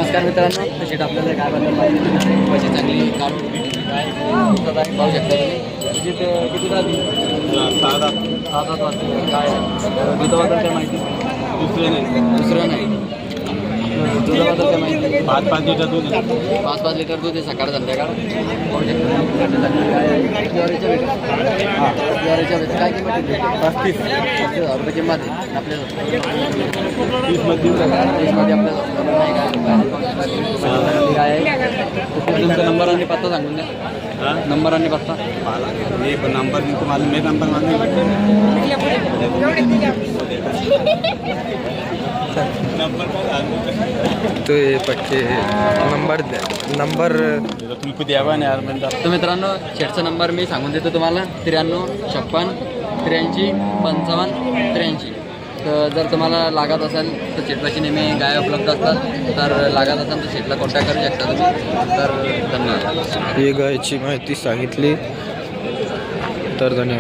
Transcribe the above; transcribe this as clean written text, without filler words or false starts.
नमस्कार मित्रांनो, तर शेट आपल्याला काय बद्दल माहिती देणार आहे. कशी चांगली काढून भेटली काय पाहू शकता तुम्ही. किती राहते 7-8 वाजता काय दुधाबद्दल काय माहिती. दुसरं नाही दुधाबद्दल काय माहिती. 5-5 लिटर दूध आहे. 5-5 लिटर दूध आहे सकाळ संध्याकाळ. पाहू शकता ज्वारीच्या भेट ज्वारीच्या भेट काय किंमत आहे. 35,000 रुपये किंमत आहे आपल्याला. 30मध्ये आपल्याला काय आहे. तुमचा नंबर आणि पत्ता सांगून द्या. नंबर आणि पत्ता. नंबर तुम्हाला मी नंबर तो ये पक्के नंबर तुम्ही द्यावा नाही यार म्हणता. तर मित्रांनो शेटचा नंबर मी सांगून देतो तुम्हाला. 93-56-83-55-83. तर जर तुम्हाला लागत असेल तर शेटपाशी नेहमी गाय उपलब्ध असतात. तर लागत असेल तर शेटला कॉन्टॅक्ट करू शकता तुम्ही. तर धन्यवाद. ही गायची माहिती सांगितली तर धन्यवाद.